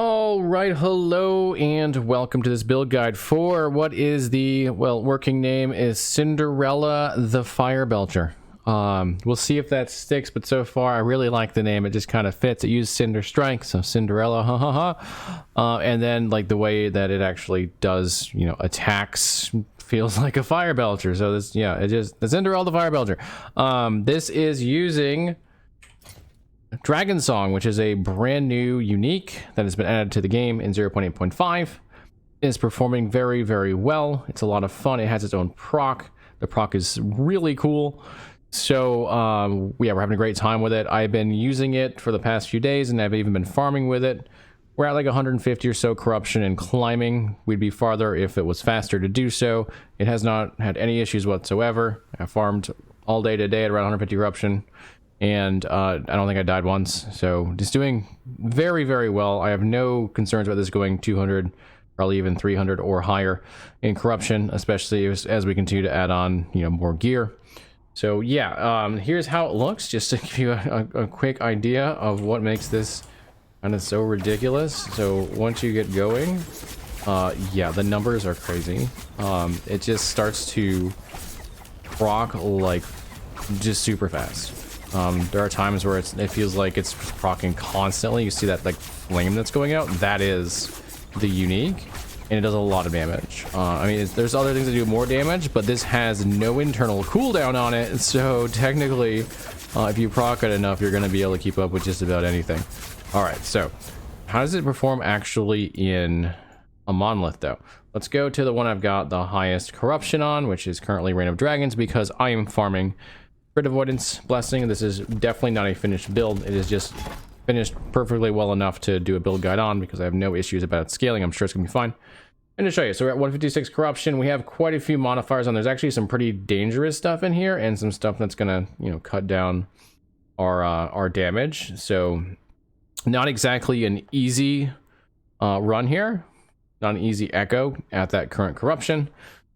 All right, hello and welcome to this build guide for what is the, well, working name is Cinderella the Fire Belcher. We'll see if that sticks, but so far I really like the name. It just kind of fits. It used Cinder Strike, so Cinderella, ha ha ha. And then like the way that it actually does, you know, attacks feels like a fire belcher. So this, yeah, it just, the Cinderella the Fire Belcher. This is using Dragonsong, which is a brand new unique that has been added to the game in 0.8.5. Is performing very, very well. It's a lot of fun. It has its own proc. The proc is really cool. So yeah, we're having a great time with it. I've been using it for the past few days, and I've even been farming with it. We're at like 150 or so corruption and climbing. We'd be farther if it was faster to do so. It has not had any issues whatsoever. I farmed all day today at around 150 corruption. And I don't think I died once, so just doing very, very well. I have no concerns about this going 200, probably even 300 or higher in corruption, especially as we continue to add on, you know, more gear. So yeah, here's how it looks, just to give you a quick idea of what makes this kind of so ridiculous. So once you get going, yeah, the numbers are crazy. It just starts to proc like just super fast. There are times where it feels like it's proccing constantly. You see that like flame that's going out? That is the unique, and it does a lot of damage. I mean, there's other things that do more damage, but this has no internal cooldown on it, so technically, if you proc it enough, you're going to be able to keep up with just about anything. Alright, so how does it perform actually in a monolith, though? Let's go to the one I've got the highest corruption on, which is currently Reign of Dragons, because I am farming Crit Avoidance Blessing. This is definitely not a finished build. It is just finished perfectly well enough to do a build guide on, because I have no issues about scaling. I'm sure it's gonna be fine. And to show you, so we're at 156 corruption. We have quite a few modifiers on. There's actually some pretty dangerous stuff in here, and some stuff that's gonna, you know, cut down our damage. So not exactly an easy run here, not an easy echo at that current corruption.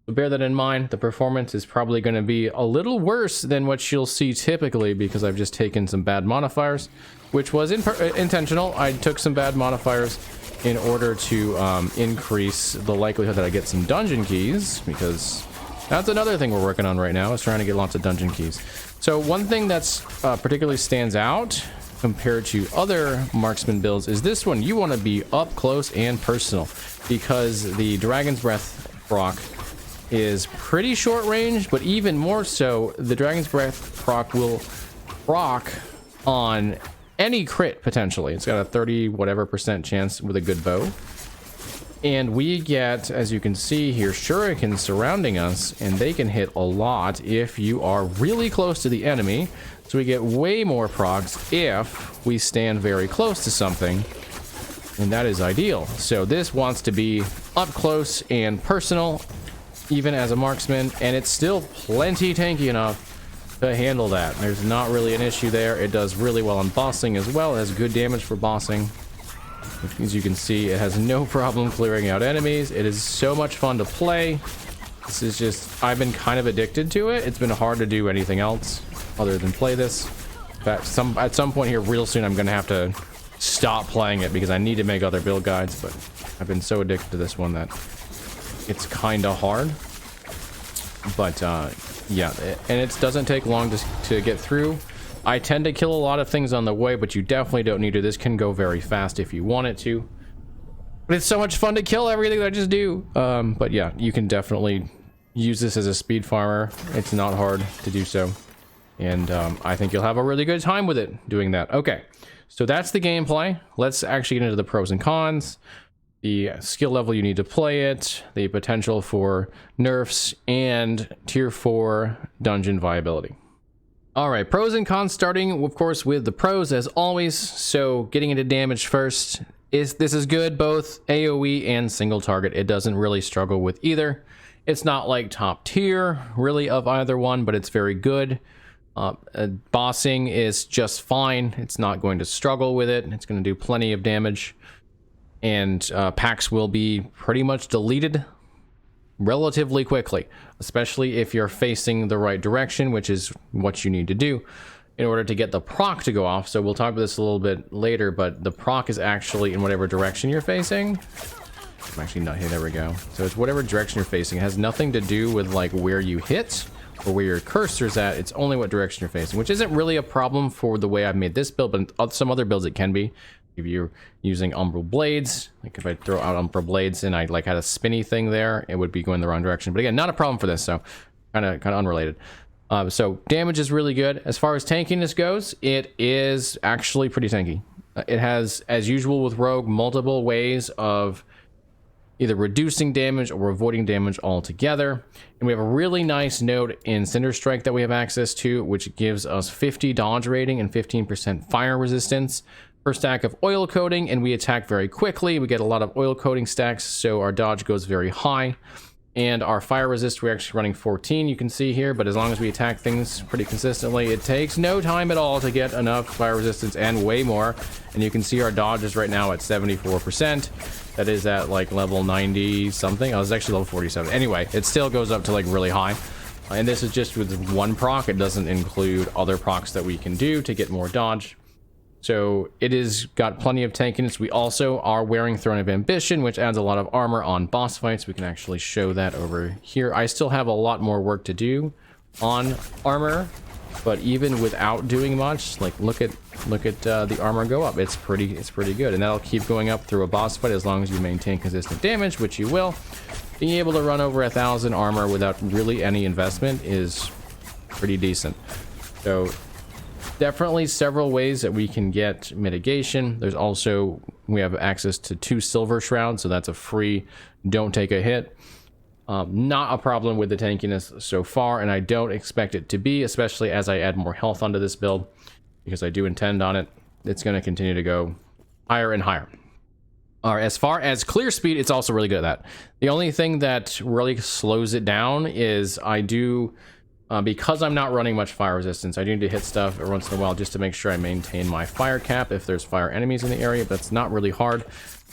So bear that in mind. The performance is probably going to be a little worse than what you'll see typically, because I've just taken some bad modifiers, which was intentional. I took some bad modifiers in order to increase the likelihood that I get some dungeon keys, because that's another thing we're working on right now, is trying to get lots of dungeon keys. So one thing that's particularly stands out compared to other marksman builds is this one. You want to be up close and personal, because the Dragon's Breath proc is pretty short range, but even more so, the Dragon's Breath proc will proc on any crit potentially. It's got a 30 whatever % chance with a good bow. And we get, as you can see here, shurikens surrounding us, and they can hit a lot if you are really close to the enemy. So we get way more procs if we stand very close to something, and that is ideal. So this wants to be up close and personal, even as a marksman, and it's still plenty tanky enough to handle that. There's not really an issue there. It does really well on bossing as well. It has good damage for bossing. As you can see, it has no problem clearing out enemies. It is so much fun to play. This is just, I've been kind of addicted to it. It's been hard to do anything else other than play this. In fact, at some point here real soon, I'm gonna have to stop playing it because I need to make other build guides, but I've been so addicted to this one that it's kind of hard. But yeah, and it doesn't take long to get through. I tend to kill a lot of things on the way, but you definitely don't need to. This can go very fast if you want it to, but it's so much fun to kill everything that I just do. But yeah, you can definitely use this as a speed farmer. It's not hard to do so, and I think you'll have a really good time with it doing that. Okay, so that's the gameplay. Let's actually get into the pros and cons, the skill level you need to play it, the potential for nerfs, and tier 4 dungeon viability. All right, pros and cons, starting of course with the pros as always. So getting into damage first, this is good both AoE and single target. It doesn't really struggle with either. It's not like top tier really of either one, but it's very good. Bossing is just fine. It's not going to struggle with it. It's going to do plenty of damage. And packs will be pretty much deleted relatively quickly, especially if you're facing the right direction, which is what you need to do. in order to get the proc to go off. So we'll talk about this a little bit later, but the proc is actually in whatever direction you're facing. I'm actually not here. There we go. So it's whatever direction you're facing. It has nothing to do with like where you hit or where your cursor's at. It's only what direction you're facing, which isn't really a problem for the way I've made this build, but some other builds it can be. If you're using umbral blades, like if I throw out umbral blades and I like had a spinny thing there, it would be going the wrong direction. But again, not a problem for this, so kind of unrelated. So damage is really good. As far as tankiness goes, it is actually pretty tanky. It has, as usual with Rogue, multiple ways of either reducing damage or avoiding damage altogether. And we have a really nice node in Cinder Strike that we have access to, which gives us 50 dodge rating and 15% fire resistance per stack of oil coating, and we attack very quickly. We get a lot of oil coating stacks, so our dodge goes very high. And our fire resist, we're actually running 14, you can see here, but as long as we attack things pretty consistently, it takes no time at all to get enough fire resistance and way more. And you can see our dodge is right now at 74%. That is at like level 90 something. I was actually level 47. Anyway, it still goes up to like really high. And this is just with one proc. It doesn't include other procs that we can do to get more dodge. So it is got plenty of tankiness. We also are wearing Throne of Ambition, which adds a lot of armor on boss fights. We can actually show that over here. I still have a lot more work to do on armor, but even without doing much, like look at the armor go up. It's pretty good, and that'll keep going up through a boss fight as long as you maintain consistent damage, which you will. Being able to run over 1,000 armor without really any investment is pretty decent. So definitely several ways that we can get mitigation. There's also, we have access to 2 silver shrouds, so that's a free don't take a hit. Not a problem with the tankiness so far, and I don't expect it to be, especially as I add more health onto this build, because I do intend on it. It's going to continue to go higher and higher. All right, as far as clear speed, it's also really good at that. The only thing that really slows it down is I do, because I'm not running much fire resistance, I do need to hit stuff every once in a while just to make sure I maintain my fire cap if there's fire enemies in the area, but it's not really hard.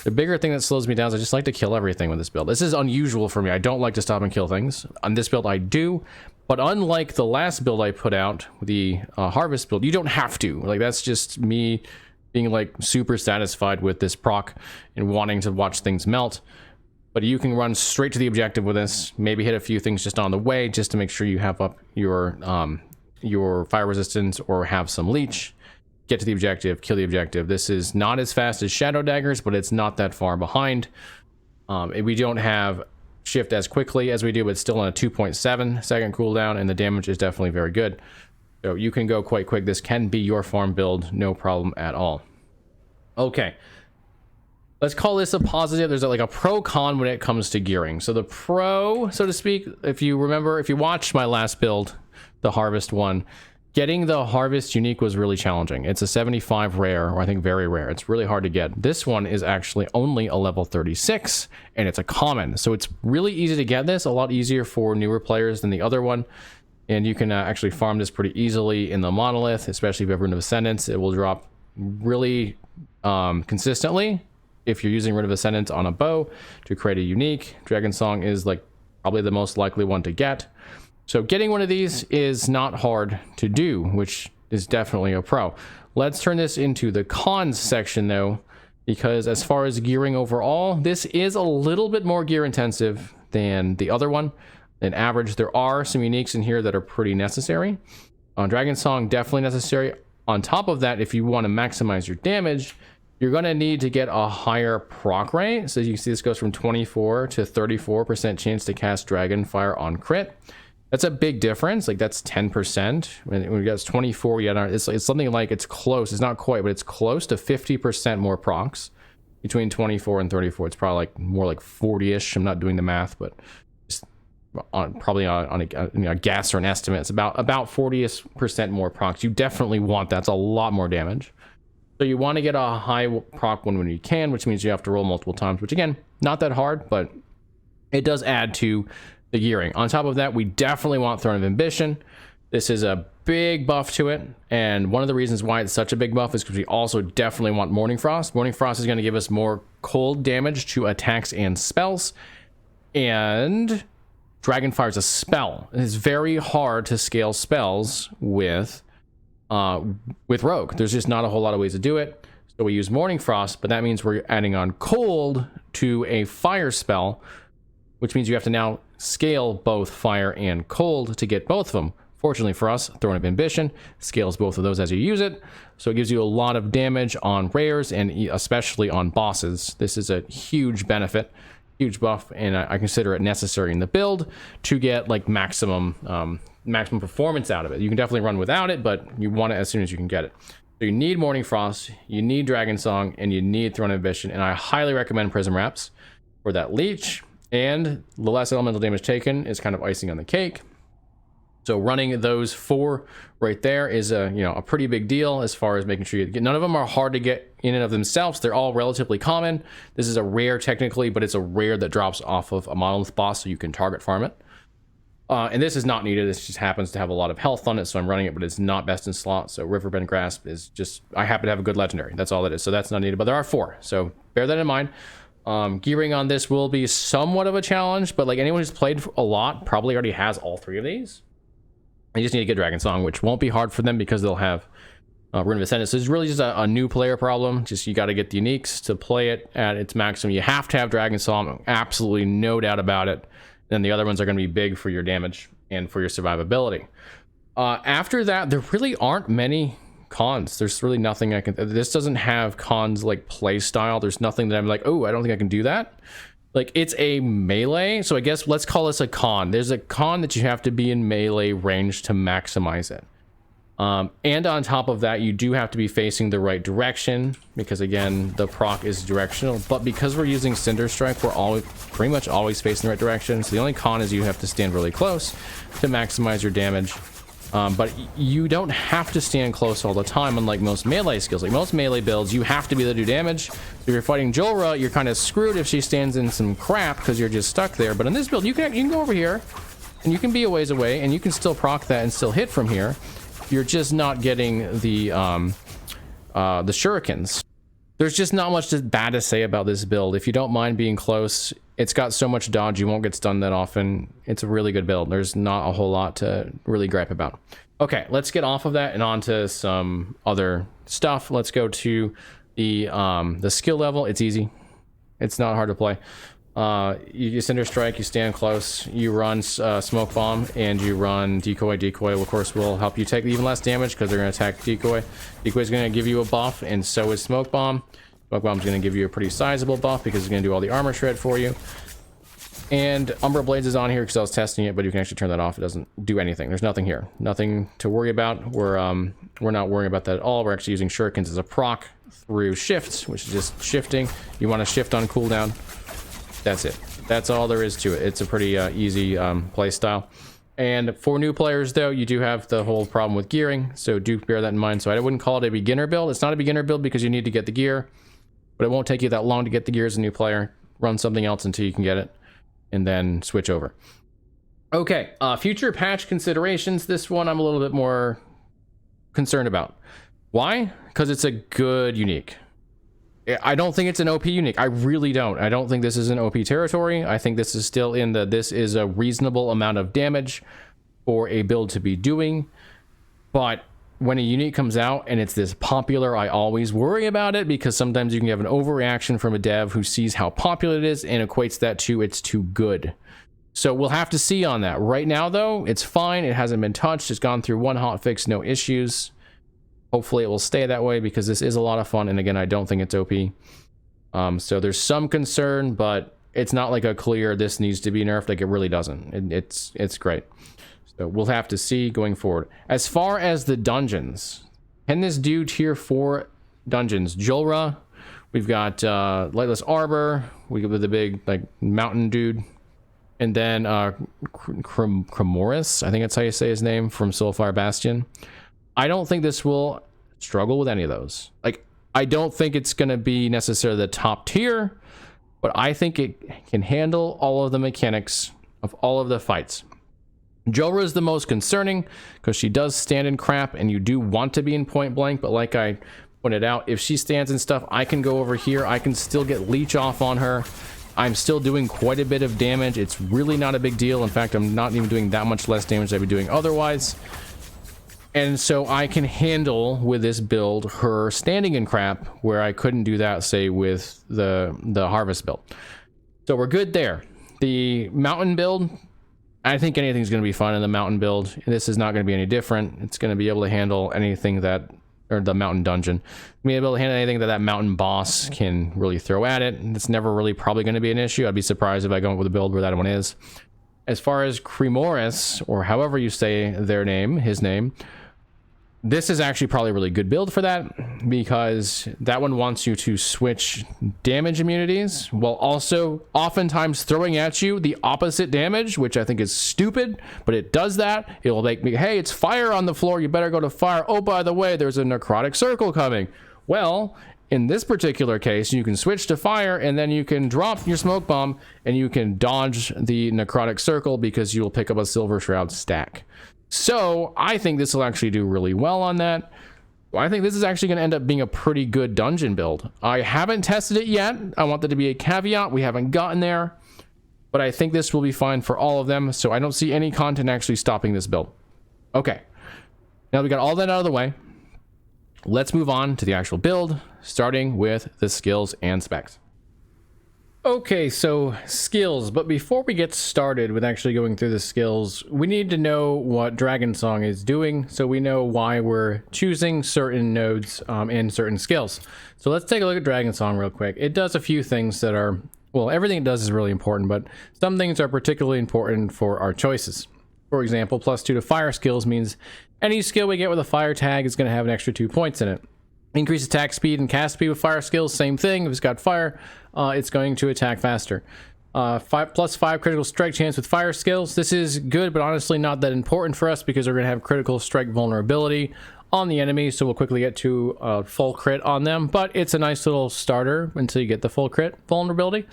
The bigger thing that slows me down is I just like to kill everything with this build. This is unusual for me. I don't like to stop and kill things. On this build, I do. But unlike the last build I put out, the Harvest build, you don't have to. Like, that's just me being, like, super satisfied with this proc and wanting to watch things melt. But you can run straight to the objective with this. Maybe hit a few things just on the way, just to make sure you have up your fire resistance or have some leech. Get to the objective, kill the objective. This is not as fast as Shadow Daggers, but it's not that far behind. We don't have shift as quickly as we do, but still on a 2.7 second cooldown, and the damage is definitely very good. So you can go quite quick. This can be your farm build, no problem at all. Okay. Let's call this a positive. There's like a pro con when it comes to gearing. So the pro, so to speak, if you remember, if you watched my last build, the Harvest one, getting the Harvest unique was really challenging. It's a 75 rare, or I think very rare. It's really hard to get. This one is actually only a level 36, and it's a common. So it's really easy to get this, a lot easier for newer players than the other one. And you can actually farm this pretty easily in the Monolith, especially if you have Rune of Ascendance. It will drop really consistently if you're using Rune of Ascendance on a bow to create a unique. Dragonsong is like probably the most likely one to get. So getting one of these is not hard to do, which is definitely a pro. Let's turn this into the cons section though, because as far as gearing overall, this is a little bit more gear intensive than the other one. In average, there are some uniques in here that are pretty necessary. Dragonsong, definitely necessary. On top of that, if you want to maximize your damage, you're going to need to get a higher proc rate. So you can see this goes from 24 to 34% chance to cast Dragonfire on crit. That's a big difference. Like, that's 10%. When we got 24, it's something like, it's close. It's not quite, but it's close to 50% more procs between 24 and 34. It's probably like more like 40-ish. I'm not doing the math, but just probably on a guess or an estimate. It's about 40% more procs. You definitely want that. That's a lot more damage. So you want to get a high proc one when you can, which means you have to roll multiple times, which again, not that hard, but it does add to the gearing. On top of that, we definitely want Throne of Ambition. This is a big buff to it, and one of the reasons why it's such a big buff is because we also definitely want Morning Frost. Morning Frost is going to give us more cold damage to attacks and spells, and Dragonfire is a spell. It is very hard to scale spells with with Rogue. There's just not a whole lot of ways to do it. So we use Morning Frost, but that means we're adding on Cold to a fire spell, which means you have to now scale both fire and cold to get both of them. Fortunately for us, Throne of Ambition scales both of those as you use it, so it gives you a lot of damage on rares and especially on bosses. This is a huge benefit, huge buff, and I consider it necessary in the build to get like maximum performance out of it. You can definitely run without it, but you want it as soon as you can get it. So you need Morning Frost, you need Dragonsong, and you need Throne of Ambition, and I highly recommend Prism Wraps for that leech, and the less elemental damage taken is kind of icing on the cake. So running those 4 right there is a pretty big deal as far as making sure you get. None of them are hard to get in and of themselves. They're all relatively common. This is a rare technically, but it's a rare that drops off of a monolith boss, so you can target farm it. And this is not needed. This just happens to have a lot of health on it, so I'm running it, but it's not best in slot. So Riverbend Grasp is just, I happen to have a good legendary. That's all it is. So that's not needed, but there are 4. So bear that in mind. Gearing on this will be somewhat of a challenge, but like anyone who's played a lot probably already has all 3 of these. You just need to get Dragonsong, which won't be hard for them because they'll have Rune of Ascendance. So it's really just a new player problem. Just you got to get the uniques to play it at its maximum. You have to have Dragonsong, absolutely no doubt about it. Then the other ones are going to be big for your damage and for your survivability. After that, there really aren't many cons. There's really nothing I can. This doesn't have cons like play style. There's nothing that I'm like, oh, I don't think I can do that. Like, it's a melee, so I guess let's call this a con. There's a con that you have to be in melee range to maximize it. And on top of that, you do have to be facing the right direction, because again, the proc is directional. But because we're using Cinder Strike, we're pretty much always facing the right direction. So the only con is you have to stand really close to maximize your damage. But you don't have to stand close all the time, unlike most melee skills. Like most melee builds, you have to be able to do damage. So if you're fighting Jolra, you're kind of screwed if she stands in some crap because you're just stuck there. But in this build, you can go over here, and you can be a ways away, and you can still proc that and still hit from here. You're just not getting the shurikens. There's just not much bad to say about this build. If you don't mind being close, it's got so much dodge, you won't get stunned that often. It's a really good build. There's not a whole lot to really gripe about. Okay, let's get off of that and on to some other stuff. Let's go to the skill level. It's easy. It's not hard to play. You Cinder Strike, you stand close, you run Smoke Bomb, and you run Decoy. Decoy, of course, will help you take even less damage because they're going to attack Decoy. Decoy is going to give you a buff, and so is Smoke Bomb. Smoke Bomb is going to give you a pretty sizable buff because it's going to do all the armor shred for you. And Umbra Blades is on here because I was testing it, but you can actually turn that off. It doesn't do anything. There's nothing here. Nothing to worry about. We're not worrying about that at all. We're actually using Shurikens as a proc through shifts, which is just shifting. You want to shift on cooldown. That's it. That's all there is to it. It's a pretty easy play style. And for new players, though, you do have the whole problem with gearing, so do bear that in mind. So I wouldn't call it a beginner build. It's not a beginner build because you need to get the gear, but it won't take you that long to get the gear as a new player. Run something else until you can get it, and then switch over. Okay, future patch considerations. This one I'm a little bit more concerned about. Why? Because it's a good unique. I don't think it's an OP unique. I really don't. I don't think this is an OP territory. I think this is still in the, this is a reasonable amount of damage for a build to be doing. But when a unique comes out and it's this popular, I always worry about it because sometimes you can have an overreaction from a dev who sees how popular it is and equates that to it's too good. So we'll have to see on that. Right now, though, it's fine. It hasn't been touched. It's gone through one hotfix, no issues. Hopefully it will stay that way because this is a lot of fun. And again, I don't think it's OP. So there's some concern, but it's not like a clear, this needs to be nerfed. Like it really doesn't. It's great. So we'll have to see going forward. As far as the dungeons, can this do tier 4 dungeons? Jolra, we've got Lightless Arbor, we got the big like mountain dude. And then Cremoris, I think that's how you say his name, from Soulfire Bastion. I don't think this will struggle with any of those. Like, I don't think it's going to be necessarily the top tier, but I think it can handle all of the mechanics of all of the fights. Jolra is the most concerning because she does stand in crap and you do want to be in point blank, but like I pointed out, if she stands in stuff, I can go over here. I can still get leech off on her. I'm still doing quite a bit of damage. It's really not a big deal. In fact, I'm not even doing that much less damage than I'd be doing otherwise. And so I can handle with this build her standing and crap, where I couldn't do that, say, with the harvest build. So we're good there. The mountain build, I think anything's going to be fun in the mountain build. This is not going to be any different. It's going to be able to handle anything that, or the mountain dungeon, be able to handle anything that mountain boss can really throw at it. It's never really probably going to be an issue. I'd be surprised if I go with a build where that one is. As far as Cremoris, or however you say their name, his name, this is actually probably a really good build for that, because that one wants you to switch damage immunities while also oftentimes throwing at you the opposite damage, which I think is stupid, but it does that. It will make me, hey, it's fire on the floor, you better go to fire. Oh, by the way, there's a necrotic circle coming. Well, in this particular case, you can switch to fire, and then you can drop your smoke bomb and you can dodge the necrotic circle because you will pick up a silver shroud stack. So I think this will actually do really well on that. I think this is actually going to end up being a pretty good dungeon build. I haven't tested it yet. I want that to be a caveat. We haven't gotten there, but I think this will be fine for all of them. So I don't see any content actually stopping this build. Okay. Now we got all that out of the way. Let's move on to the actual build, starting with the skills and specs. Okay, so skills, but before we get started with actually going through the skills, we need to know what Dragonsong is doing, so we know why we're choosing certain nodes and certain skills. So let's take a look at Dragonsong real quick. It does a few things that are, well, everything it does is really important, but some things are particularly important for our choices. For example, +2 to fire skills means any skill we get with a fire tag is going to have an extra 2 points in it. Increase attack speed and cast speed with fire skills, same thing. If it's got fire, it's going to attack faster. +5 critical strike chance with fire skills. This is good, but honestly not that important for us because we're going to have critical strike vulnerability on the enemy, so we'll quickly get to full crit on them. But it's a nice little starter until you get the full crit vulnerability.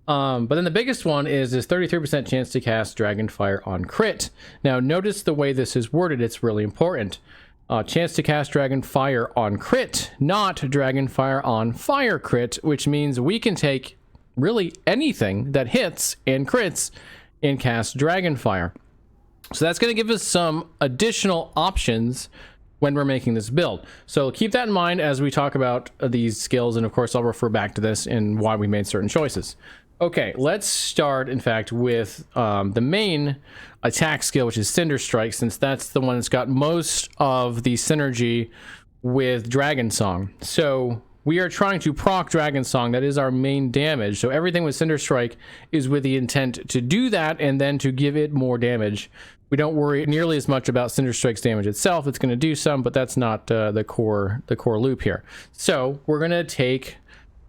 But then the biggest one is this 33% chance to cast Dragonfire on crit. Now notice the way this is worded, it's really important. Chance to cast Dragonfire on crit, not Dragonfire on fire crit, which means we can take really anything that hits and crits and cast Dragonfire. So that's going to give us some additional options when we're making this build. So keep that in mind as we talk about these skills, and of course I'll refer back to this and why we made certain choices. Okay, let's start, in fact, with the main attack skill, which is Cinder Strike, since that's the one that's got most of the synergy with Dragonsong. So we are trying to proc Dragonsong. That is our main damage. So everything with Cinder Strike is with the intent to do that and then to give it more damage. We don't worry nearly as much about Cinder Strike's damage itself. It's going to do some, but that's not the core loop here. So we're going to take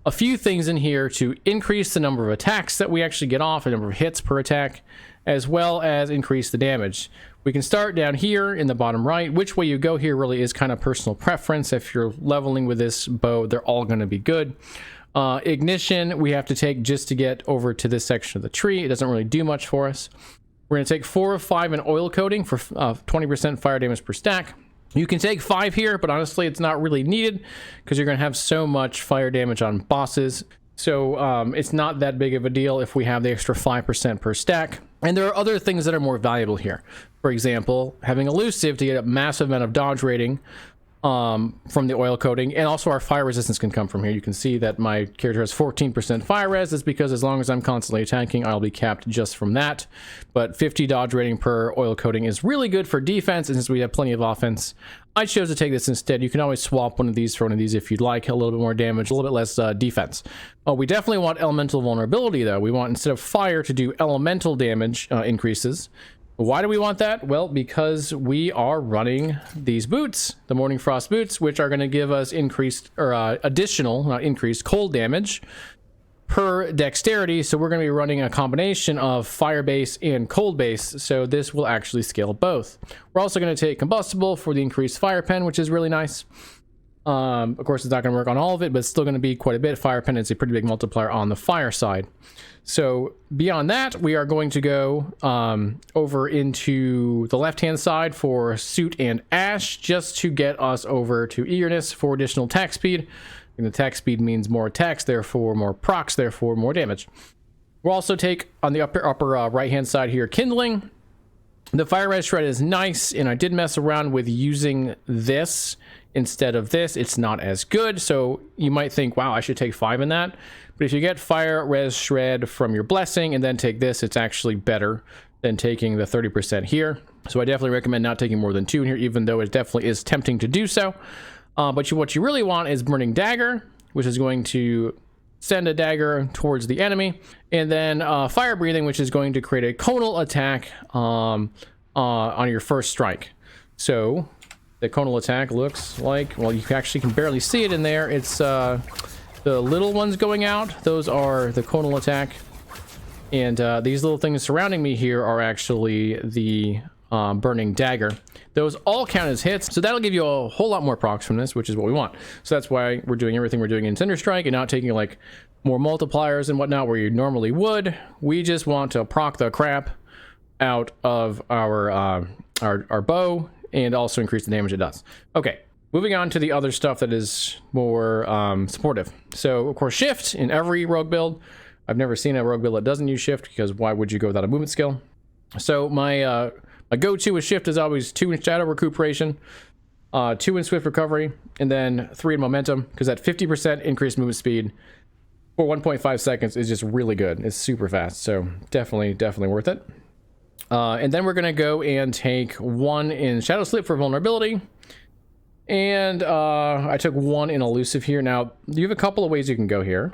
a few things in here to increase the number of attacks that we actually get off, the number of hits per attack, as well as increase the damage. We can start down here in the bottom right. Which way you go here really is kind of personal preference. If you're leveling with this bow, they're all going to be good. Ignition, we have to take just to get over to this section of the tree. It doesn't really do much for us. We're going to take 4 of 5 in oil coating for 20% fire damage per stack. You can take 5 here, but honestly, it's not really needed because you're going to have so much fire damage on bosses. So it's not that big of a deal if we have the extra 5% per stack. And there are other things that are more valuable here. For example, having elusive to get a massive amount of dodge rating from the oil coating, and also our fire resistance can come from here. You can see that my character has 14% fire res. That's because as long as I'm constantly attacking, I'll be capped just from that. But 50 dodge rating per oil coating is really good for defense, and since we have plenty of offense, I chose to take this instead. You can always swap one of these for one of these if you'd like. A little bit more damage, a little bit less defense. We definitely want elemental vulnerability, though. We want, instead of fire, to do elemental damage increases. Why do we want that? Well, because we are running these boots, the Morning Frost boots, which are going to give us increased, or additional, not increased, cold damage per dexterity. So we're going to be running a combination of fire base and cold base. So this will actually scale both. We're also going to take combustible for the increased fire pen, which is really nice. Of course, it's not going to work on all of it, but it's still going to be quite a bit. Fire pen is a pretty big multiplier on the fire side. So beyond that, we are going to go over into the left-hand side for Suit and Ash, just to get us over to Eagerness for additional attack speed. And attack speed means more attacks, therefore more procs, therefore more damage. We'll also take on the upper right-hand side here Kindling. The fire red shred is nice, and I did mess around with using this instead of this. It's not as good, so you might think, wow, I should take 5 in that. But if you get fire red shred from your blessing and then take this, it's actually better than taking the 30% here. So I definitely recommend not taking more than 2 in here, even though it definitely is tempting to do so. But what you really want is Burning Dagger, which is going to send a dagger towards the enemy, and then Fire Breathing, which is going to create a conal attack on your first strike. So the conal attack looks like, well, you actually can barely see it in there. It's the little ones going out. Those are the conal attack. And these little things surrounding me here are actually the Burning Dagger. Those all count as hits, so that'll give you a whole lot more procs from this, which is what we want. So that's why we're doing everything we're doing in Cinder Strike and not taking like more multipliers and whatnot where you normally would. We just want to proc the crap out of our bow and also increase the damage it does. Okay, moving on to the other stuff that is more supportive. So of course, shift in every rogue build. I've never seen a rogue build that doesn't use shift, because why would you go without a movement skill? So my go-to with shift is always 2 in shadow recuperation, 2 in swift recovery, and then 3 in momentum, because that 50% increased movement speed for 1.5 seconds is just really good. It's super fast, so definitely worth it. And then we're gonna go and take 1 in shadow slip for vulnerability, and I took 1 in elusive here. Now you have a couple of ways you can go here.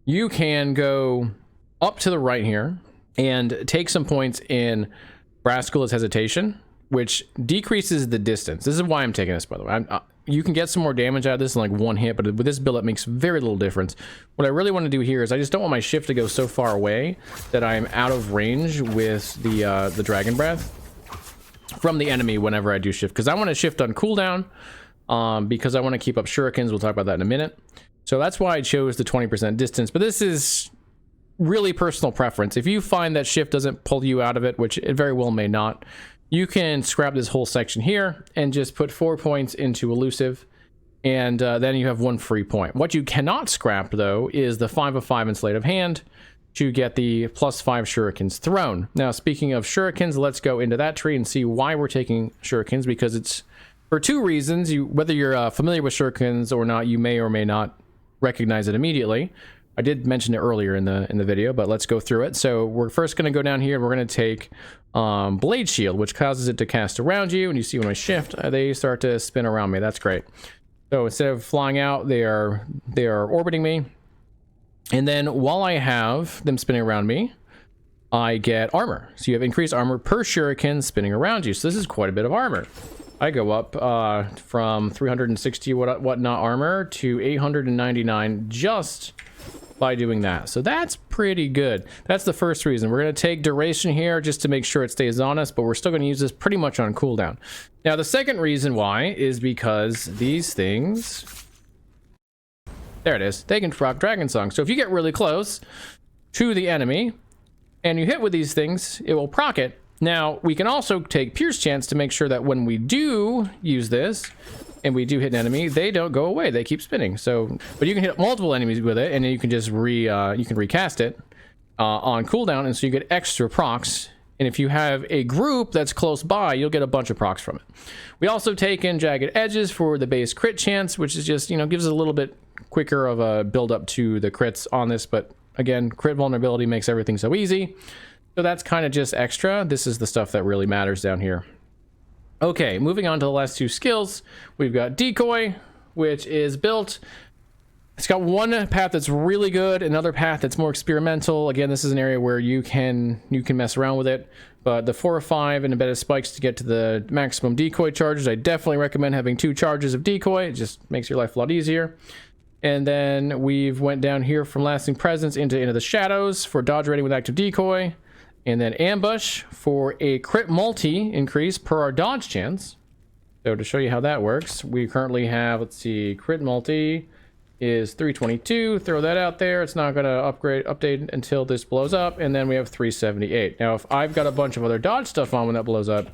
You can go up to the right here and take some points in Brascula's Hesitation, which decreases the distance. This is why I'm taking this, by the way. You can get some more damage out of this in like 1 hit, but with this build, it makes very little difference. What I really want to do here is I just don't want my shift to go so far away that I'm out of range with the Dragon Breath from the enemy whenever I do shift, because I want to shift on cooldown, because I want to keep up shurikens. We'll talk about that in a minute. So that's why I chose the 20% distance, but this is really personal preference. If you find that shift doesn't pull you out of it, which it very well may not, you can scrap this whole section here and just put 4 points into elusive, and then you have 1 free point. What you cannot scrap, though, is the 5 of 5 in Sleight of Hand to get the +5 shurikens thrown. Now, speaking of shurikens, let's go into that tree and see why we're taking shurikens, because it's for 2 reasons. Whether you're familiar with shurikens or not, you may or may not recognize it immediately. I did mention it earlier in the video, but let's go through it. So we're first going to go down here and we're going to take Blade Shield, which causes it to cast around you. And you see when I shift, they start to spin around me. That's great. So instead of flying out, they are orbiting me. And then while I have them spinning around me, I get armor. So you have increased armor per shuriken spinning around you. So this is quite a bit of armor. I go up from 360 whatnot armor to 899 just by doing that. So that's pretty good. That's the first reason. We're going to take duration here just to make sure it stays on us, but we're still going to use this pretty much on cooldown. Now the second reason why is because these things, there it is, they can proc Dragonsong. So if you get really close to the enemy and you hit with these things, it will proc it. Now we can also take Pierce Chance to make sure that when we do use this and we do hit an enemy, they don't go away, they keep spinning. So, but you can hit multiple enemies with it, and then you can just recast it on cooldown, and so you get extra procs. And if you have a group that's close by, you'll get a bunch of procs from it. We also take in Jagged Edges for the base crit chance, which is just, gives us a little bit quicker of a build up to the crits on this. But again, crit vulnerability makes everything so easy. So that's kind of just extra. This is the stuff that really matters down here. Okay, moving on to the last 2 skills. We've got Decoy, which is built. It's got one path that's really good, another path that's more experimental. Again, this is an area where you can mess around with it. But the 4 or 5 and embedded spikes to get to the maximum decoy charges. I definitely recommend having 2 charges of decoy. It just makes your life a lot easier. And then we've went down here from lasting presence into the shadows for dodge rating with active decoy. And then ambush for a crit multi increase per our dodge chance. So to show you how that works, we currently have, let's see, crit multi is 322. Throw that out there. It's not going to update until this blows up. And then we have 378. Now, if I've got a bunch of other dodge stuff on when that blows up,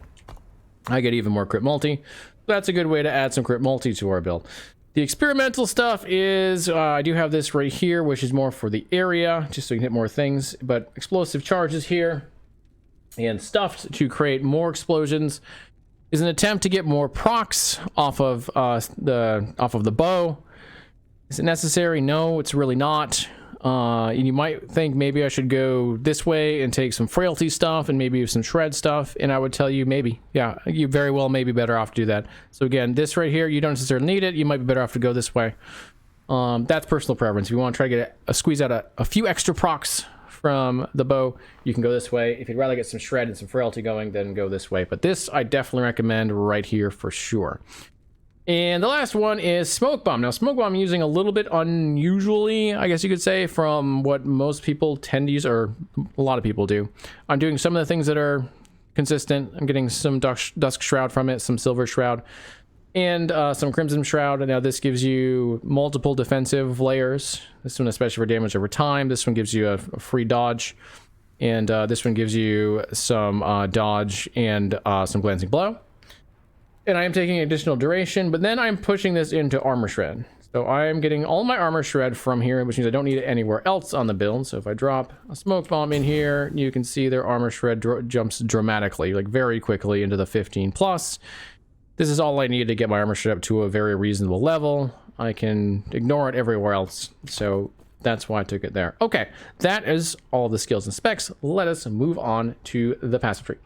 I get even more crit multi. That's a good way to add some crit multi to our build. The experimental stuff is, I do have this right here, which is more for the area, just so you can hit more things. But explosive charges here and stuffed to create more explosions is an attempt to get more procs off of the bow. Is it necessary? No, it's really not. And you might think maybe I should go this way and take some frailty stuff and maybe some shred stuff, and I would tell you maybe, yeah, you very well may be better off to do that. So again, this right here, you don't necessarily need it. You might be better off to go this way. That's personal preference. If you want to try to get a squeeze out a few extra procs from the bow, you can go this way. If you'd rather get some shred and some frailty going, then go this way. But this I definitely recommend right here for sure. And the last one is Smoke Bomb. Now, Smoke Bomb I'm using a little bit unusually, I guess you could say, from what most people tend to use, or a lot of people do. I'm doing some of the things that are consistent. I'm getting some Dusk Shroud from it, some Silver Shroud, and some Crimson Shroud. And now this gives you multiple defensive layers. This one especially for damage over time. This one gives you a free dodge. And this one gives you some dodge and some Glancing Blow. And I am taking additional duration, but then I'm pushing this into Armor Shred. So I am getting all my Armor Shred from here, which means I don't need it anywhere else on the build. So if I drop a Smoke Bomb in here, you can see their Armor Shred jumps dramatically, like very quickly into the 15 plus. This is all I need to get my Armor Shred up to a very reasonable level. I can ignore it everywhere else. So that's why I took it there. Okay, that is all the skills and specs. Let us move on to the passive tree.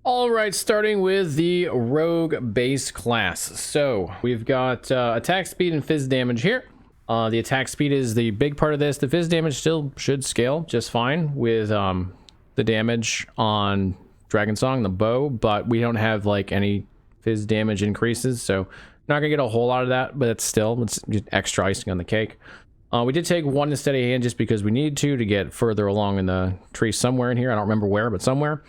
All right, starting with the rogue base class. So we've got attack speed and fizz damage here. The attack speed is the big part of this. The fizz damage still should scale just fine with the damage on Dragonsong, the bow, but we don't have like any fizz damage increases, so not gonna get a whole lot of that, but it's just extra icing on the cake. We did take one in steady hand just because we need to get further along in the tree somewhere in here. I don't remember where, but somewhere.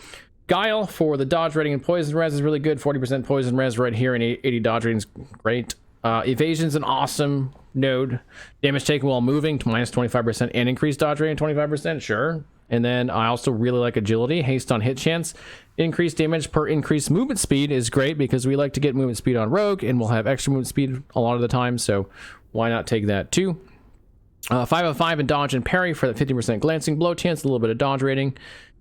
Guile for the dodge rating and poison res is really good. 40% poison res right here, and 80 dodge rating is great. Evasion's an awesome node. Damage taken while moving to minus 25% and increased dodge rating 25%, sure. And then I also really like agility, haste on hit chance. Increased damage per increased movement speed is great because we like to get movement speed on rogue, and we'll have extra movement speed a lot of the time, so why not take that too? 5 of 5 in dodge and parry for that 50% glancing blow chance, a little bit of dodge rating.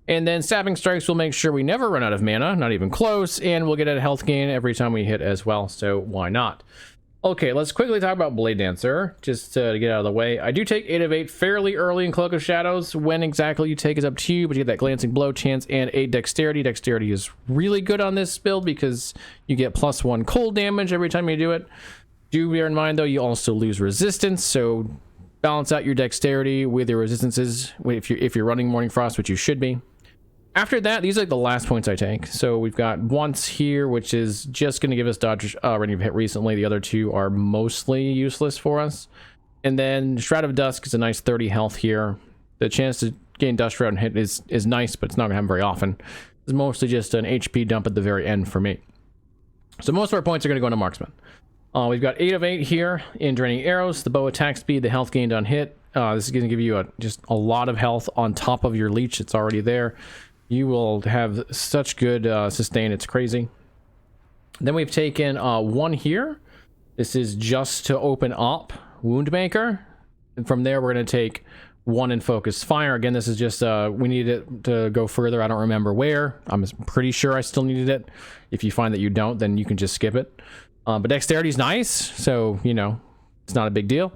And then Sapping Strikes will make sure we never run out of mana, not even close, and we'll get a health gain every time we hit as well, so why not? Okay, let's quickly talk about Blade Dancer, just to get out of the way. I do take 8 of 8 fairly early in Cloak of Shadows. When exactly you take is up to you, but you get that Glancing Blow chance and 8 Dexterity. Dexterity is really good on this build because you get +1 cold damage every time you do it. Do bear in mind, though, you also lose resistance, so balance out your Dexterity with your resistances if you're running Morning Frost, which you should be. After that, these are like the last points I take. So we've got once here, which is just going to give us dodge rating of hit recently. The other two are mostly useless for us. And then Shroud of Dusk is a nice 30 health here. The chance to gain Dust Shroud and hit is nice, but it's not going to happen very often. It's mostly just an HP dump at the very end for me. So most of our points are going to go into Marksman. We've got 8 of 8 here in Draining Arrows, the bow attack speed, the health gained on hit. This is going to give you just a lot of health on top of your leech. It's already there. You will have such good sustain, it's crazy. Then we've taken 1 here. This is just to open up Woundmaker. And from there, we're going to take 1 in Focus Fire. Again, this is just, we need it to go further. I don't remember where. I'm pretty sure I still needed it. If you find that you don't, then you can just skip it. But Dexterity is nice, so, you know, it's not a big deal.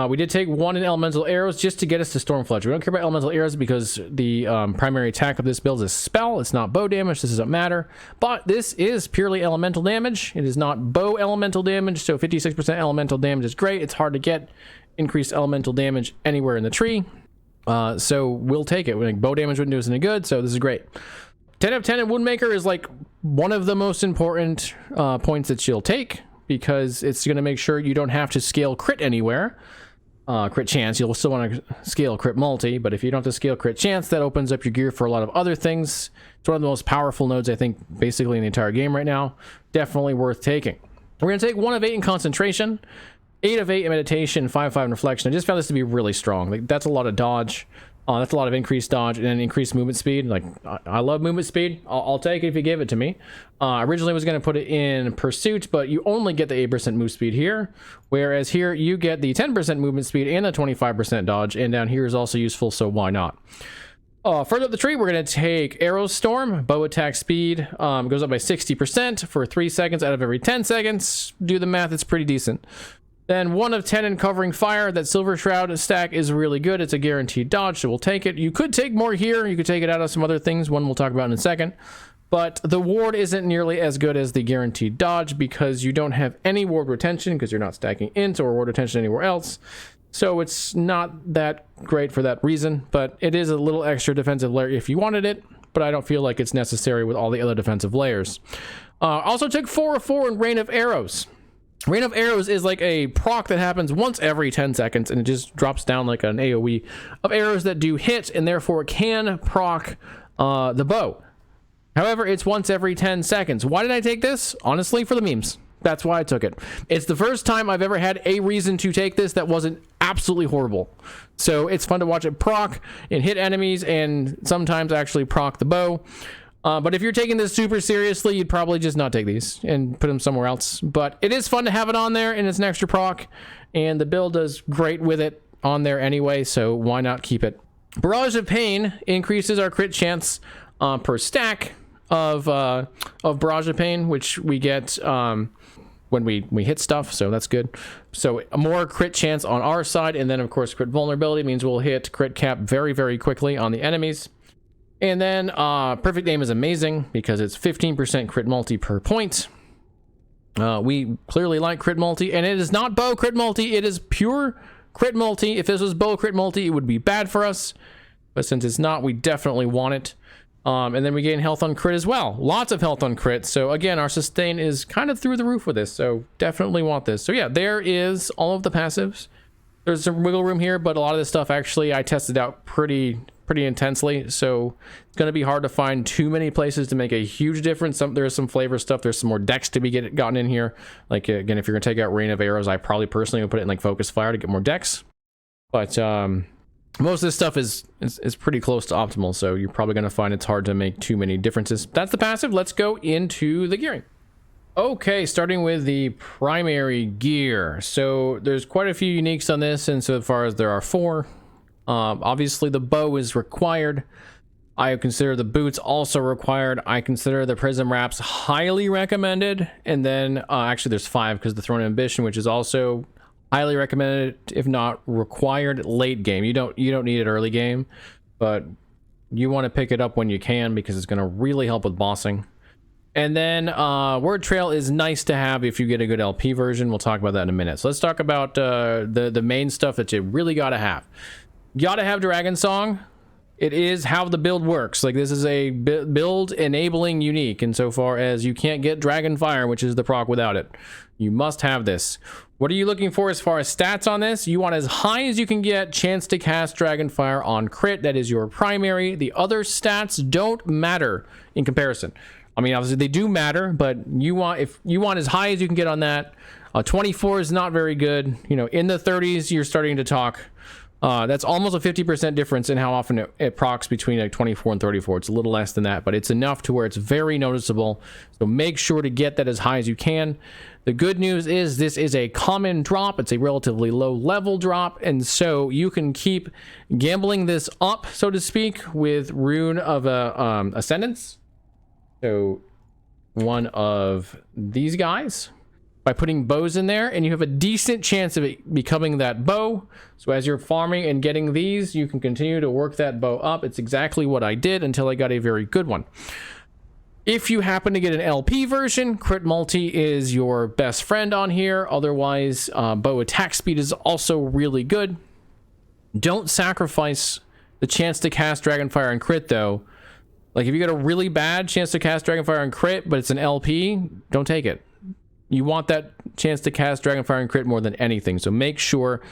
We did take 1 in Elemental Arrows just to get us to Stormfletcher. We don't care about Elemental Arrows because the primary attack of this build is Spell. It's not bow damage. This doesn't matter. But this is purely elemental damage. It is not bow elemental damage, so 56% elemental damage is great. It's hard to get increased elemental damage anywhere in the tree. So we'll take it. Like, bow damage wouldn't do us any good, so this is great. 10 of 10 in Woundmaker is like one of the most important points that you'll take because it's going to make sure you don't have to scale crit anywhere. Crit chance, you'll still want to scale crit multi, but if you don't have to scale crit chance, that opens up your gear for a lot of other things. It's one of the most powerful nodes, I think, basically in the entire game right now. Definitely worth taking. We're going to take 1 of 8 in Concentration, 8 of 8 in Meditation, 5 of 5 in Reflection. I just found this to be really strong. Like, that's a lot of dodge. That's a lot of increased dodge and then increased movement speed. Like, I love movement speed. I'll take it if you give it to me. Originally was going to put it in Pursuit, but you only get the 8% move speed here. Whereas here you get the 10% movement speed and the 25% dodge. And down here is also useful, so why not? Further up the tree, we're going to take Arrow Storm. Bow attack speed goes up by 60% for 3 seconds out of every 10 seconds. Do the math, it's pretty decent. Then 1 of 10 in covering fire. That Silver Shroud stack is really good. It's a guaranteed dodge, so we'll take it. You could take more here. You could take it out of some other things. One we'll talk about in a second. But the ward isn't nearly as good as the guaranteed dodge because you don't have any ward retention because you're not stacking int or ward retention anywhere else. So it's not that great for that reason, but it is a little extra defensive layer if you wanted it, but I don't feel like it's necessary with all the other defensive layers. Also took 4 of 4 in Rain of Arrows. Rain of Arrows is like a proc that happens once every 10 seconds, and it just drops down like an AoE of arrows that do hit, and therefore can proc the bow. However, it's once every 10 seconds. Why did I take this? Honestly, for the memes. That's why I took it. It's the first time I've ever had a reason to take this that wasn't absolutely horrible. So it's fun to watch it proc and hit enemies and sometimes actually proc the bow. But if you're taking this super seriously, you'd probably just not take these and put them somewhere else. But it is fun to have it on there, and it's an extra proc, and the build does great with it on there anyway, so why not keep it? Barrage of Pain increases our crit chance per stack of Barrage of Pain, which we get when we hit stuff, so that's good. So a more crit chance on our side, and then of course crit vulnerability means we'll hit crit cap very, very quickly on the enemies. And then Perfect Aim is amazing because it's 15% crit multi per point. We clearly like crit multi, and it is not bow crit multi, it is pure crit multi. If this was bow crit multi, it would be bad for us, but since it's not, we definitely want it. And then we gain health on crit as well. Lots of health on crit. So again, our sustain is kind of through the roof with this. So definitely want this. So yeah, there is all of the passives. There's some wiggle room here, but a lot of this stuff actually I tested out pretty intensely. So it's going to be hard to find too many places to make a huge difference. There's some flavor stuff. There's some more decks to be gotten in here. Like again, if you're going to take out Rain of Arrows, I probably personally would put it in like Focus Fire to get more decks. But most of this stuff is pretty close to optimal, so you're probably going to find it's hard to make too many differences. That's the passive. Let's go into the gearing. Okay, starting with the primary gear. So there's quite a few uniques on this, and so far as there are 4. Obviously the bow is required. I consider the boots also required. I consider the prism wraps highly recommended, and then actually there's 5 because the Throne of Ambition, which is also highly recommended, if not required, late game. You don't need it early game, but you want to pick it up when you can because it's going to really help with bossing. And then Word Trail is nice to have if you get a good LP version. We'll talk about that in a minute. So let's talk about the main stuff that you really got to have. You got to have Dragonsong. It is how the build works. Like, this is a build enabling unique insofar as you can't get Dragonfire, which is the proc, without it. You must have this. What are you looking for as far as stats on this? You want as high as you can get chance to cast Dragonfire on crit. That is your primary. The other stats don't matter in comparison. I mean, obviously they do matter, but you want as high as you can get on that. 24 is not very good. You know, in the 30s, you're starting to talk. That's almost a 50% difference in how often it procs between like 24 and 34. It's a little less than that, but it's enough to where it's very noticeable. So make sure to get that as high as you can. The good news is this is a common drop. It's a relatively low level drop, and so you can keep gambling this up, so to speak, with Rune of Ascendance. So one of these guys, by putting bows in there, and you have a decent chance of it becoming that bow. So as you're farming and getting these, you can continue to work that bow up. It's exactly what I did until I got a very good one. If you happen to get an LP version, crit multi is your best friend on here. Otherwise, bow attack speed is also really good. Don't sacrifice the chance to cast Dragonfire and crit, though. Like, if you get a really bad chance to cast Dragonfire and crit, but it's an LP, don't take it. You want that chance to cast Dragonfire and crit more than anything, so make sure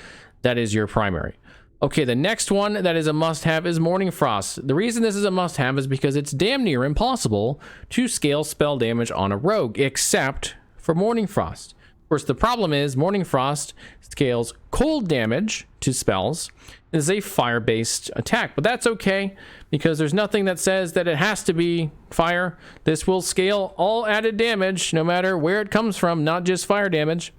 that is your primary. Okay, the next one that is a must-have is Morning Frost. The reason this is a must-have is because it's damn near impossible to scale spell damage on a rogue, except for Morning Frost. Of course, the problem is Morning Frost scales cold damage to spells. It is a fire-based attack, but that's okay because there's nothing that says that it has to be fire. This will scale all added damage no matter where it comes from, not just fire damage.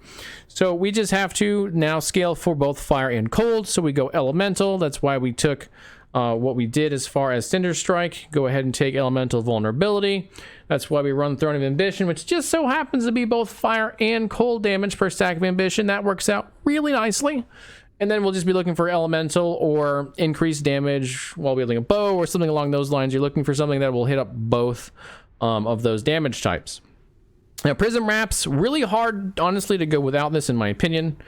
So we just have to now scale for both fire and cold. So we go elemental. That's why we took what we did as far as Cinder Strike. Go ahead and take Elemental Vulnerability. That's why we run Throne of Ambition, which just so happens to be both fire and cold damage per stack of ambition. That works out really nicely. And then we'll just be looking for elemental or increased damage while wielding a bow or something along those lines. You're looking for something that will hit up both of those damage types. Now, Prism Wraps, really hard, honestly, to go without this, in my opinion.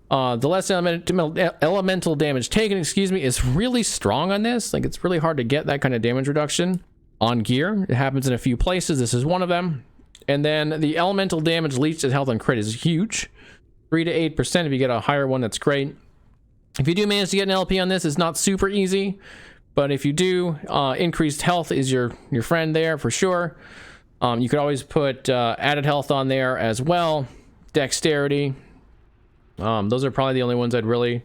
The less elemental damage taken, is really strong on this. Like, it's really hard to get that kind of damage reduction on gear. It happens in a few places. This is one of them. And then the elemental damage leached at health and crit is huge. 3 to 8%. If you get a higher one, that's great. If you do manage to get an LP on this, it's not super easy. But if you do, increased health is your friend there for sure. You could always put added health on there as well. Dexterity. Those are probably the only ones I'd really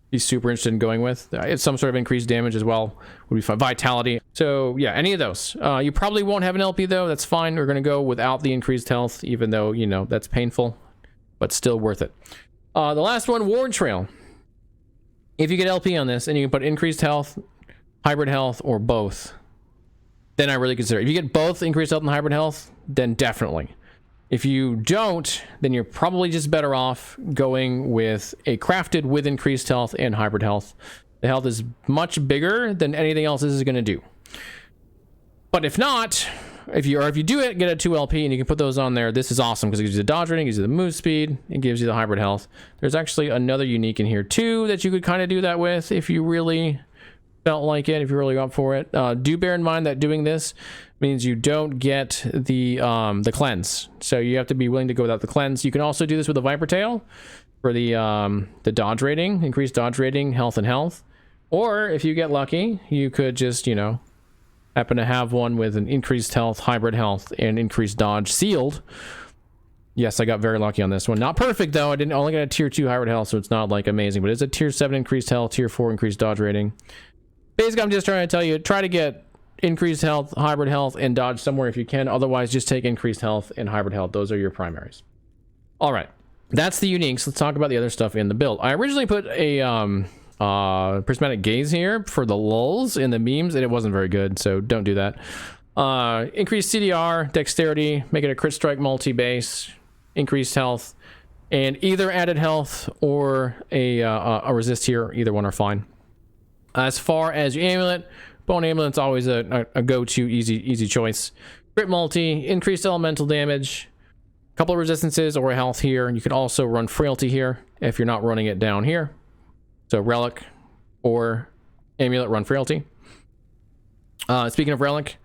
be super interested in going with. It's some sort of increased damage as well would be fine. Vitality. So yeah, any of those. You probably won't have an LP though. That's fine. We're going to go without the increased health, even though, you know, that's painful, but still worth it. The last one, Ward Trail. If you get LP on this and you can put increased health, hybrid health, or both, then I really consider it. If you get both increased health and hybrid health, then definitely. If you don't, then you're probably just better off going with a crafted with increased health and hybrid health. The health is much bigger than anything else this is going to do. But if not, if you do it, get a 2 LP and you can put those on there. This is awesome because it gives you the dodge rating, gives you the move speed, it gives you the hybrid health. There's actually another unique in here too that you could kind of do that with if you really felt like it, if you're really up for it. Do bear in mind that doing this means you don't get the cleanse, so you have to be willing to go without the cleanse. You can also do this with a Viper Tail for the dodge rating, increased dodge rating, health and health. Or if you get lucky, you could just, you know, happen to have one with an increased health, hybrid health, and increased dodge sealed. Yes, I got very lucky on this one. Not perfect though. I didn't only get a tier 2 hybrid health, so it's not like amazing, but it's a tier 7 increased health, tier 4 increased dodge rating. Basically, I'm just trying to tell you, try to get increased health, hybrid health, and dodge somewhere if you can. Otherwise, just take increased health and hybrid health. Those are your primaries. All right, that's the uniques. Let's talk about the other stuff in the build. I originally put a prismatic gaze here for the lulls in the memes, and it wasn't very good, so don't do that. Increased CDR, dexterity, make it a crit strike multi-base, increased health, and either added health or a resist here. Either one are fine. As far as your amulet, bone amulet's always a go-to easy choice. Crit multi, increased elemental damage, a couple of resistances or a health here. You can also run frailty here if you're not running it down here. So relic or amulet, run frailty. Speaking of relic,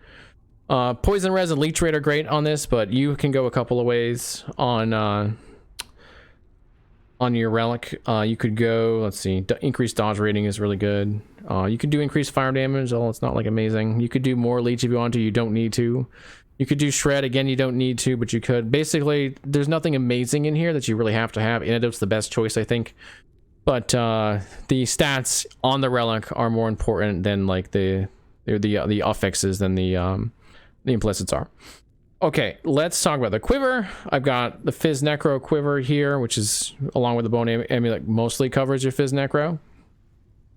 poison res and leech rate are great on this, but you can go a couple of ways on your relic. You could go, let's see, increased dodge rating is really good. You could do increased fire damage, although it's not like amazing. You could do more leech if you want to. You don't need to. You could do shred again. You don't need to, but you could. Basically, there's nothing amazing in here that you really have to have. Antidote's the best choice, I think. But the stats on the relic are more important than like the affixes than the implicits are. Okay, let's talk about the quiver. I've got the Fizz Necro quiver here, which is, along with the Bone Amulet, mostly covers your Fizz Necro.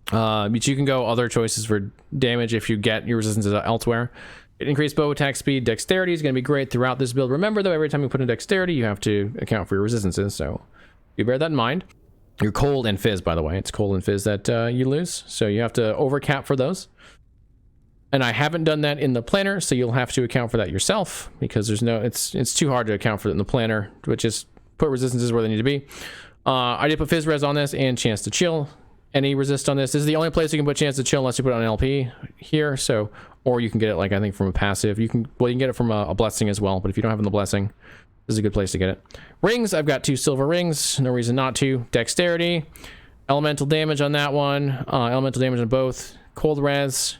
But you can go other choices for damage if you get your resistances elsewhere. Increased bow attack speed, dexterity is going to be great throughout this build. Remember, though, every time you put in dexterity, you have to account for your resistances, so you bear that in mind. Your cold and fizz, by the way. It's cold and fizz that you lose, so you have to overcap for those. And I haven't done that in the planner, so you'll have to account for that yourself, because there's no, it's too hard to account for it in the planner, but just put resistances where they need to be. I did put fizz res on this and chance to chill. Any resist on this. This is the only place you can put chance to chill unless you put it on LP here. So, or you can get it, like, I think from a passive. You can get it from a blessing as well, but if you don't have the blessing, this is a good place to get it. Rings, I've got 2 silver rings, no reason not to. Dexterity, elemental damage on that one, elemental damage on both. Cold res,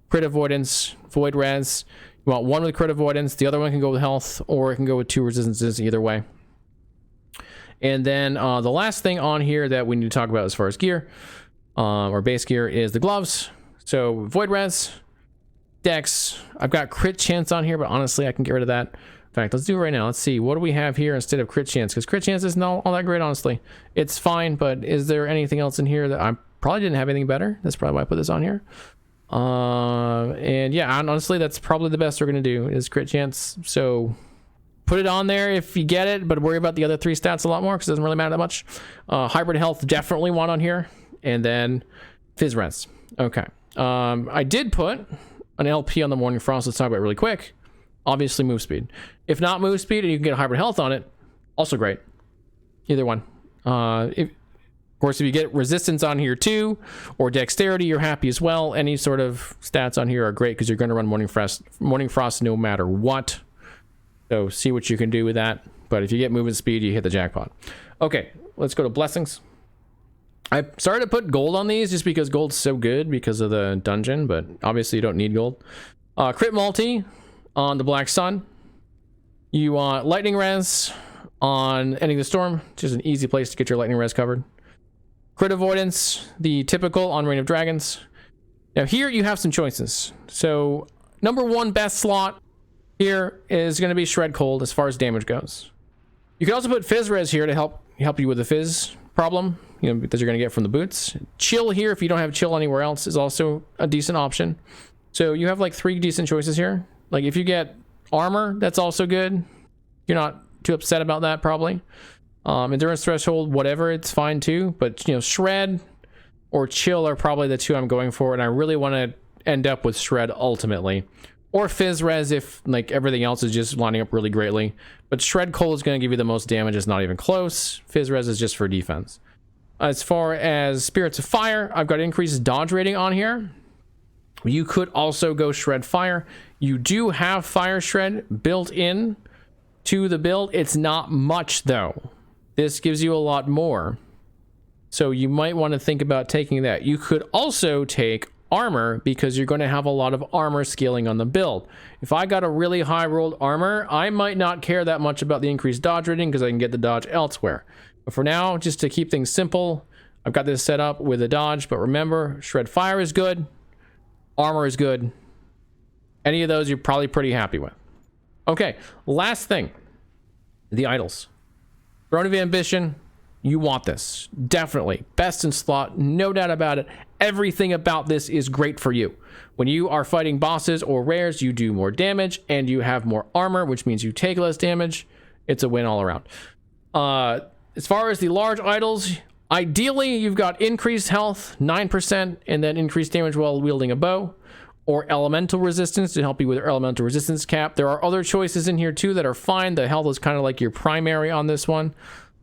crit avoidance, void res. You want one with crit avoidance, the other one can go with health, or it can go with 2 resistances, either way. And then the last thing on here that we need to talk about as far as gear, or base gear, is the gloves. So void res, dex. I've got crit chance on here, but honestly I can get rid of that. In fact, let's do it right now. Let's see, what do we have here instead of crit chance? Because crit chance isn't all that great, honestly. It's fine, but is there anything else in here that I probably didn't have anything better? That's probably why I put this on here. And yeah, honestly, that's probably the best we're gonna do is crit chance. So put it on there if you get it, but worry about the other 3 stats a lot more because it doesn't really matter that much. Hybrid health, definitely want on here, and then Fizz Res. Okay. I did put an LP on the Morning Frost. Let's talk about it really quick. Obviously, move speed. If not move speed and you can get hybrid health on it, also great. Either one. Of course, if you get resistance on here too, or dexterity, you're happy as well. Any sort of stats on here are great because you're going to run Morning Frost no matter what. So see what you can do with that. But if you get movement speed, you hit the jackpot. Okay, let's go to blessings. I started to put gold on these just because gold's so good because of the dungeon, but obviously you don't need gold. Crit multi on the Black Sun. You want lightning res on Ending the Storm, just an easy place to get your lightning res covered. Crit avoidance, the typical on Reign of Dragons. Now here you have some choices. So number 1 best slot here is going to be Shred Cold as far as damage goes. You can also put Fizz Res here to help you with the fizz problem, you know, that you're going to get from the boots. Chill here, if you don't have chill anywhere else, is also a decent option. So you have like 3 decent choices here. Like if you get armor, that's also good. You're not too upset about that probably. Endurance threshold, whatever, it's fine too. But you know, Shred or Chill are probably the 2 I'm going for, and I really want to end up with Shred ultimately. Or Fizz Res if like everything else is just lining up really greatly. But Shred Cold is going to give you the most damage. It's not even close. Fizz Res is just for defense. As far as Spirits of Fire, I've got increased dodge rating on here. You could also go Shred Fire. You do have Fire Shred built in to the build. It's not much though. This gives you a lot more. So you might want to think about taking that. You could also take armor because you're going to have a lot of armor scaling on the build. If I got a really high rolled armor, I might not care that much about the increased dodge rating because I can get the dodge elsewhere. But for now, just to keep things simple, I've got this set up with a dodge. But remember, Shred Fire is good. Armor is good. Any of those you're probably pretty happy with. Okay, last thing. The idols. Throne of Ambition. You want this. Definitely. Best in slot. No doubt about it. Everything about this is great for you. When you are fighting bosses or rares, you do more damage and you have more armor, which means you take less damage. It's a win all around. As far as the large idols, ideally you've got increased health, 9%, and then increased damage while wielding a bow, or elemental resistance to help you with your elemental resistance cap. There are other choices in here too that are fine. The health is kind of like your primary on this one.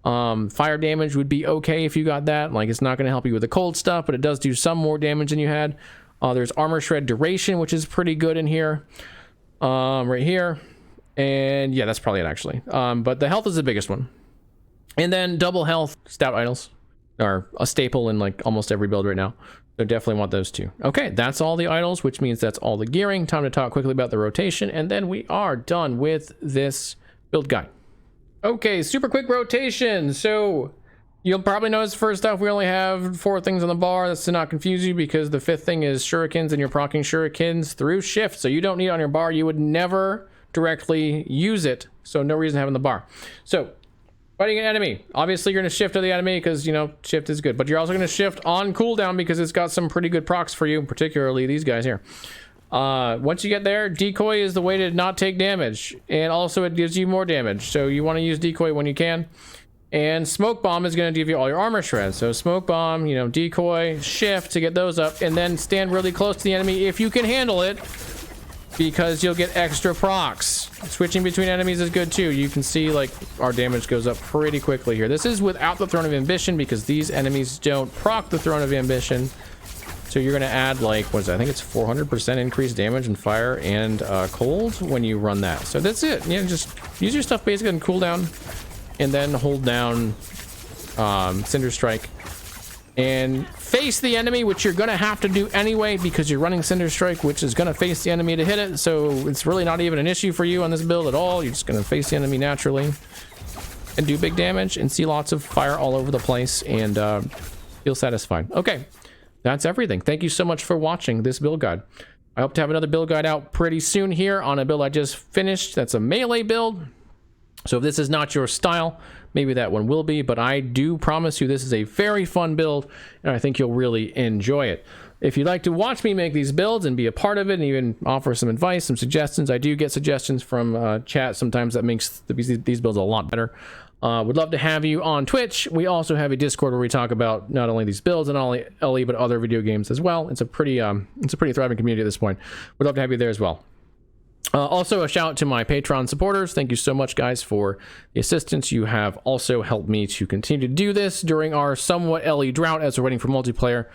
Fire damage would be okay if you got that. Like, it's not going to help you with the cold stuff, but it does do some more damage than you had. There's armor shred duration, which is pretty good in here, right here. And yeah, that's probably it actually. But the health is the biggest one. And then double health stout idols are a staple in like almost every build right now. So definitely want those two. Okay, that's all the idols, which means that's all the gearing. Time to talk quickly about the rotation, and then we are done with this build guide. Okay, super quick rotation. So you'll probably notice first off, we only have 4 things on the bar. That's to not confuse you because the 5th thing is shurikens and you're proccing shurikens through shift. So you don't need it on your bar. You would never directly use it. So no reason to have it on the bar. So fighting an enemy. Obviously you're going to shift to the enemy because, you know, shift is good. But you're also going to shift on cooldown because it's got some pretty good procs for you, particularly these guys here. Once you get there, decoy is the way to not take damage, and also it gives you more damage, so you want to use decoy when you can. And smoke bomb is going to give you all your armor shreds. So smoke bomb, you know, decoy, shift to get those up, and then stand really close to the enemy if you can handle it, because you'll get extra procs. Switching between enemies is good too. You can see like our damage goes up pretty quickly here. This is without the Throne of Ambition because these enemies don't proc the Throne of Ambition. So you're going to add like, what is that? I think it's 400% increased damage in fire and cold when you run that. So that's it. You know, just use your stuff basically on cooldown and then hold down Cinder Strike and face the enemy, which you're going to have to do anyway because you're running Cinder Strike, which is going to face the enemy to hit it. So it's really not even an issue for you on this build at all. You're just going to face the enemy naturally and do big damage and see lots of fire all over the place and feel satisfied. Okay. That's everything. Thank you so much for watching this build guide. I hope to have another build guide out pretty soon here on a build I just finished. That's a melee build. So if this is not your style, maybe that one will be, but I do promise you this is a very fun build, and I think you'll really enjoy it. If you'd like to watch me make these builds and be a part of it and even offer some advice, some suggestions, I do get suggestions from chat sometimes that makes these builds a lot better. Would love to have you on Twitch. We also have a Discord where we talk about not only these builds and not only LE, but other video games as well. It's a pretty thriving community at this point. Would love to have you there as well. Also, a shout out to my Patreon supporters. Thank you so much, guys, for the assistance. You have also helped me to continue to do this during our somewhat LE drought as we're waiting for multiplayer.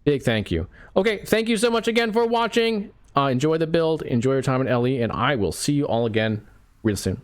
Big thank you. Okay, thank you so much again for watching. Enjoy the build, enjoy your time in LE, and I will see you all again real soon.